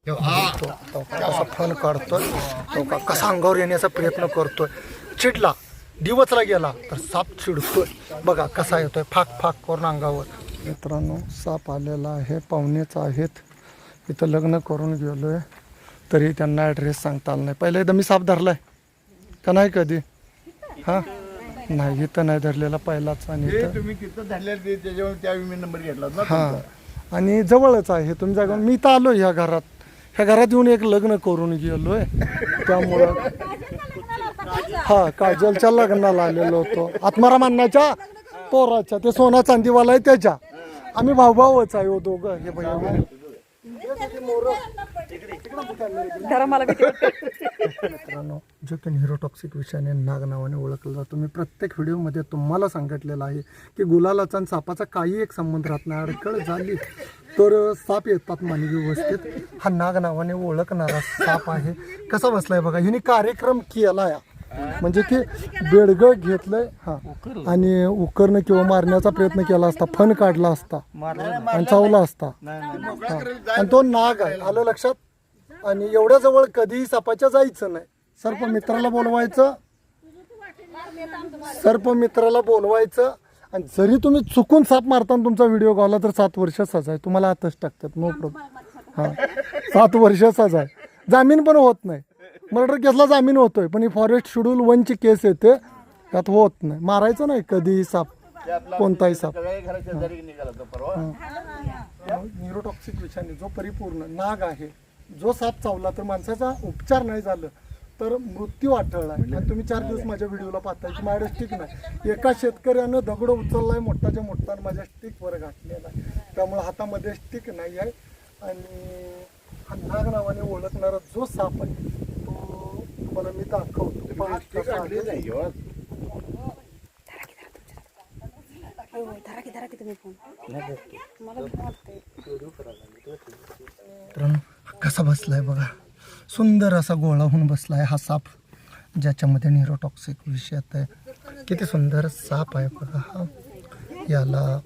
तो कसा फन काढतोय, तो कसा अंगावर येण्याचा प्रयत्न करतोय. चिडला, दिवसला गेला तर साप चिडतोय. बघा कसा येतोय फाक फाक करून अंगावर. मित्रांनो, साप आलेला आहे, पाहुणेच आहेत. इथं लग्न करून गेलोय तरी त्यांना ॲड्रेस सांगता आला नाही. पहिला एकदा मी साप धरलाय का नाही कधी? हां नाही, इथं नाही धरलेला पहिलाच. आणि तुम्ही तिथं धरले त्याच्यावर त्या नंबर घेतला ना. हां, आणि जवळच आहे तुम्ही जागा. मी तर आलो ह्या घरात, ह्या घरात येऊन एक लग्न करून गेलोय. त्यामुळं हा, काजलच्या लग्नाला आलेलो होतो. आत्माराम अण्णाच्या पोराच्या, ते सोना चांदीवाला आहे त्याच्या. आम्ही भाऊभाऊच आहे हो दोघं. हे भैया मित्रांनो, जो की न्यूरोटॉक्सिक विषयाने नाग नावाने ओळखला जातो. मी प्रत्येक व्हिडिओमध्ये तुम्हाला सांगितलेलं आहे की गुलालाचा आणि सापाचा काही एक संबंध राहत नाही. अडकळ झाली तर साप येतात मानवी वस्तीत. हा नाग नावाने ओळखणारा साप आहे. कसा बसलाय बघा. हिने कार्यक्रम केला या, म्हणजे की बेडगं घेतलंय हा, आणि उकरणं किंवा मारण्याचा प्रयत्न केला असता, फन काढला असता आणि चावला असता. आणि तो नाग आहे, आलं लक्षात. आणि एवढ्या जवळ कधीही सापाच्या जायचं नाही. सर्प मित्राला बोलवायचं. आणि जरी तुम्ही चुकून साप मारताना तुमचा व्हिडिओ गावला तर 7 वर्ष सजा आहे. तुम्हाला आतच टाकतात, नो प्रॉब्लेम. हां, 7 वर्ष सजा आहे. जामीन पण होत नाही. मर्डर केसला जामीन होतोय, पण ही फॉरेस्ट शेड्यूल 1ची केस येते, त्यात होत नाही. मारायचं नाही कधीही साप, कोणताही साप. न्यूरोटॉक्सिक विषयाने जो परिपूर्ण नाग आहे, जो साप चावला तर माणसाचा उपचार नाही झालं तर मृत्यू आढळला. आणि तुम्ही 4 दिवस माझ्या व्हिडिओला पाहताय की माझ्या स्टिक नाही. एका शेतकऱ्यानं दगड उचललाय मोठाच्या मोठा, माझ्या स्टिकवर घातलेला आहे. त्यामुळे हातामध्ये स्टिक नाही आहे. आणि हा नाग नावाने ओळखणारा जो साप आहे तो तुम्हाला मी दाखवतो. कसा बसलाय बघा, सुंदर असा गोळा होऊन बसलाय हा साप, ज्याच्यामध्ये न्यूरोटॉक्सिक विषयात आहे. किती सुंदर साप आहे बघा हा. याला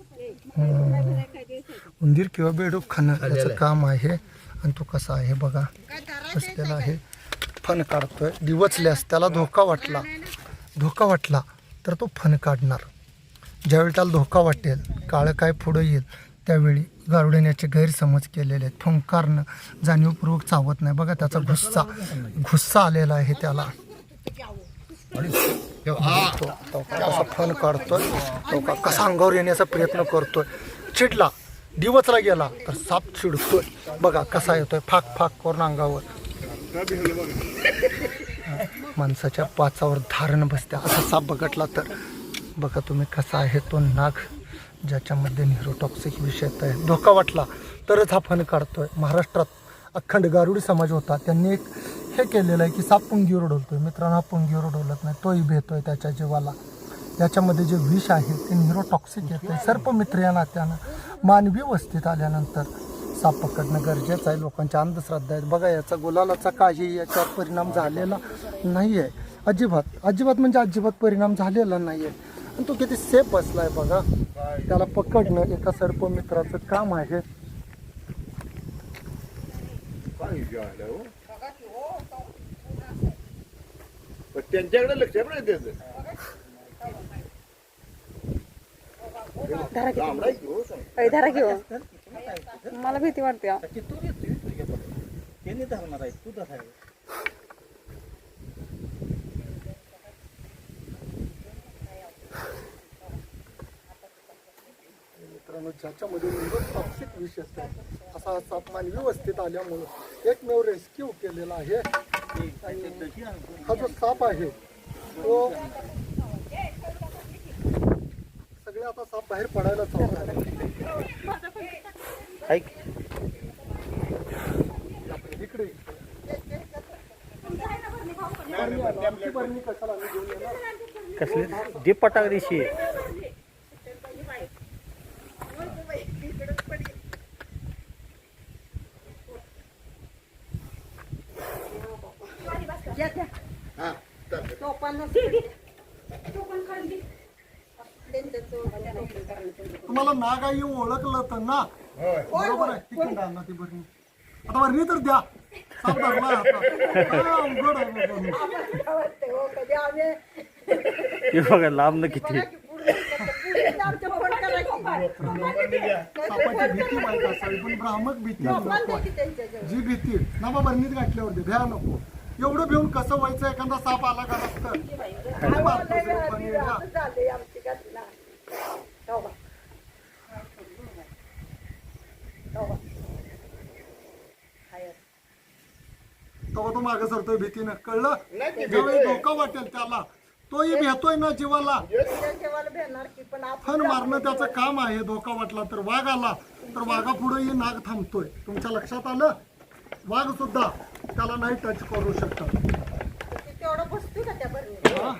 उंदीर किंवा बेडूक खाण्याचं काम आहे. आणि तो कसा आहे बघा, बसलेला आहे, फन काढतोय. डिवचल्यास त्याला धोका वाटला तर तो फन काढणार. ज्यावेळी त्याला धोका वाटेल, काळं काय पुढं येईल, त्यावेळी गारुड्याने याचे गैरसमज केलेले आहेत. फंकारनं जाणीवपूर्वक चावत नाही बघा. त्याचा गुस्सा आलेला आहे त्याला. तो कसा फन काढतोय, तो कसा अंगावर येण्याचा प्रयत्न करतोय. चिडला, दिवसला गेला तर साप चिडतोय. बघा कसा येतोय फाक फाक करून अंगावर. माणसाच्या पाचावर धारण बसते असा साप बघटला तर. बघा तुम्ही कसा आहे तो नाग, ज्याच्यामध्ये न्यूरोटॉक्सिक विषय आहे. धोका वाटला तरच हा फन काढतोय. महाराष्ट्रात अखंड गारुडी समाज होता, त्यांनी एक हे केलेलं आहे की साप पुंगीवर डोलतोय. मित्रांनो, हा पुंगीवर डोलत नाही, तोही भेटतोय त्याच्या जीवाला. याच्यामध्ये जे विष आहे ते न्यूरोटॉक्सिक येतं आहे. सर्पमित्र या नात्यानं मानवी वस्तीत आल्यानंतर साप पकडणं गरजेचं आहे. लोकांच्या अंधश्रद्धा आहेत बघा. याचा गुलालाचा काही याच्यावर परिणाम झालेला नाही आहे, अजिबात म्हणजे अजिबात परिणाम झालेला नाही आहे. आणि तो किती सेफ बसलाय बघा. त्याला पकडणं एका सर्पमित्राचं काम आहे. त्यांच्याकडे लक्ष पण द्यायचं. धरा घेऊ, मला भीती वाटते. मित्रांनो, ज्याच्यामध्ये न्यूरोटॉक्सिक विष आहे असा साप मानवी वस्तीत आल्यामुळं एकमेव रेस्क्यू केलेला आहे. हा जो साप आहे तो सगळे आता साप बाहेर पडायला चालू. इकडे कसले दीप पटाक दिशी तुम्हाला नाग आहे ओळखलं तर ना, बरोबर आहे. तिकडे आणा ती बरणी. आता वरणी तर द्या साप धरला आता. काय अवघड आहे बाबा. हे बघा लांब ना किती सापाची भीती माहित असावी पण भ्रामक भीती नको आहे. जी भीती ना बाबा बरणीत घातल्यावर दे भ्या नको. एवढं भिवून कसं व्हायचं एखादा साप आला का नसतं काय मारतो ते पाणी द्या. तेव्हा तो मागे सरतोय भीतीनं कळलं. ज्यावेळी धोका वाटेल त्याला तोही भेटतोय ना जीवाला. फण मारणं त्याचं काम आहे. धोका वाटला तर वाघ आला तर वाघापुढेही नाग थांबतोय. तुमच्या लक्षात आलं. वाघ सुद्धा त्याला नाही टच करू शकत. हा?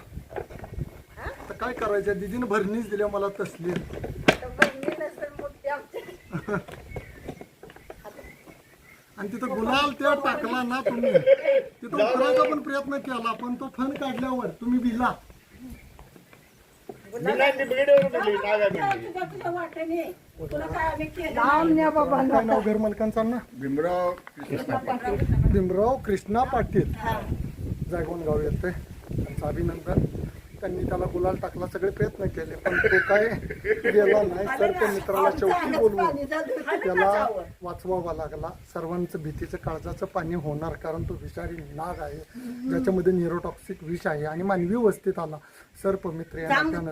तर काय करायचं दिदीनं भरणीच दिल्या मला तसली. आणि तिथं गुलाल त्या टाकला ना तुम्ही तिथं उतरायचा पण प्रयत्न केला पण तो फण काढल्यावर तुम्ही भिला. मी नाही ती बिघडवून दिली, नाग आहे बिघडली. काय नाव घर मालकांचं ना भीमराव भीमराव कृष्णा पाटील जागवण गाव येते. त्यांचं अभिनंदन. त्यांनी त्याला गुलाल टाकला सगळे प्रयत्न केले पण तो काय गेला नाही. सर्प मित्राला शेवटी बोलवून त्याला वाचवावा लागला. सर्वांचं भीतीचं काळजाचं पाणी होणार कारण तो विषारी नाग आहे ज्याच्यामध्ये न्यूरोटॉक्सिक विष आहे आणि मानवी वस्तीत आला. सर्प मित्र या नात्यानं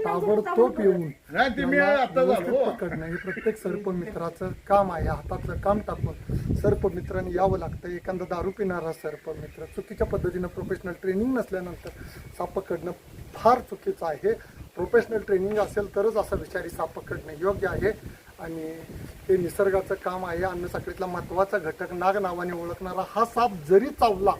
ताबडतोब येऊन नाही ती मी आता व्यवस्थित झालो. पकडणं हे प्रत्येक सर्प मित्राचं काम आहे. हातातलं काम टाकून सर्प मित्रांनी यावं लागतं. एखादा दारू पिणारा सर्प मित्र चुकीच्या पद्धतीनं प्रोफेशनल ट्रेनिंग नसल्यानंतर साप पकडणं फार चुकीचं आहे. प्रोफेशनल ट्रेनिंग असेल तरच असं विषारी साप पकडणं योग्य आहे आणि हे निसर्गाचं काम आहे. अन्न साखळीतला महत्त्वाचा घटक नाग नावाने ओळखणारा हा साप जरी चावला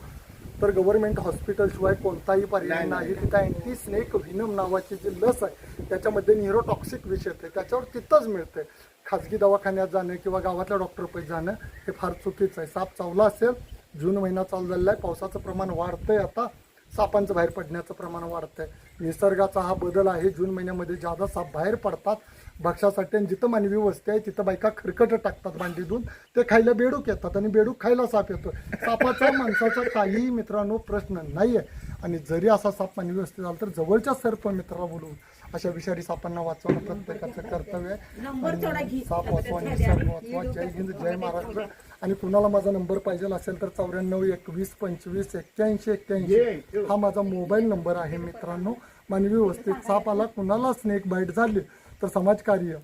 तर गव्हर्नमेंट हॉस्पिटलशिवाय कोणताही पर्याय नाही. तिथं अँटी स्नेक व्हिनम नावाची जी लस आहे त्याच्यामध्ये न्यूरोटॉक्सिक विष येते त्याच्यावर तिथंच मिळते. खाजगी दवाखान्यात जाणं किंवा गावातल्या डॉक्टरपाशी जाणं हे फार चुकीचं आहे. साप चावला असेल जून महिना चालू झालेला आहे. पावसाचं प्रमाण वाढतंय. आता सापांचं बाहेर पडण्याचं प्रमाण वाढतंय. निसर्गाचा हा बदल आहे. जून महिन्यामध्ये जादा साप बाहेर पडतात भक्ष्यासाठी आणि जिथं मानवी वस्ती आहे तिथं बायका खरकट टाकतात भांडीतून. ते खायला बेडूक येतात आणि बेडूक खायला साप येतो. सापाचा माणसाचा काहीही मित्रांनो प्रश्न नाही आहे. आणि जरी असा साप मानवी वस्ती झाला तर जवळच्या सर्प मित्राला बोलवून अशा विषारी सापांना वाचवणं प्रत्येकाचं कर्तव्य आहे. आणि साप वाचवा निसर्ग वाचवा. जय हिंद जय महाराष्ट्र. आणि कुणाला माझा नंबर पाहिजे असेल तर 94 21 25 81 81 हा माझा मोबाईल नंबर आहे मित्रांनो. मानवी वस्तीत साप आला कुणाला स्नेक बाईट झाली तर समाजकार्य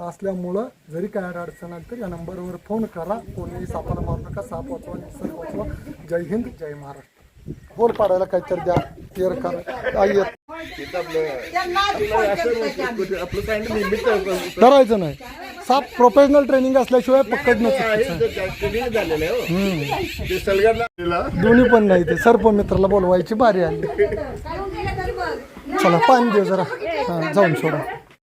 असल्यामुळं जरी काय अडचण आली तर या नंबरवर फोन करा. कोणीही सापाला मारू नका. साप वाचवा निसर्ग वाचवा. जय हिंद जय महाराष्ट्र. होल पाडायला काहीतरी द्या क्लिअर करा. आपलं काय निमित्त धरायचं नाही. साप प्रोफेशनल ट्रेनिंग असल्याशिवाय पकडणं ट्रेनिंग झालेलं आहे. ते सलगरला दोन्ही पण नाही. ते सर्प मित्राला बोलवायची बारी आली. चला पाणी दे जरा. हां जाऊन सोडा.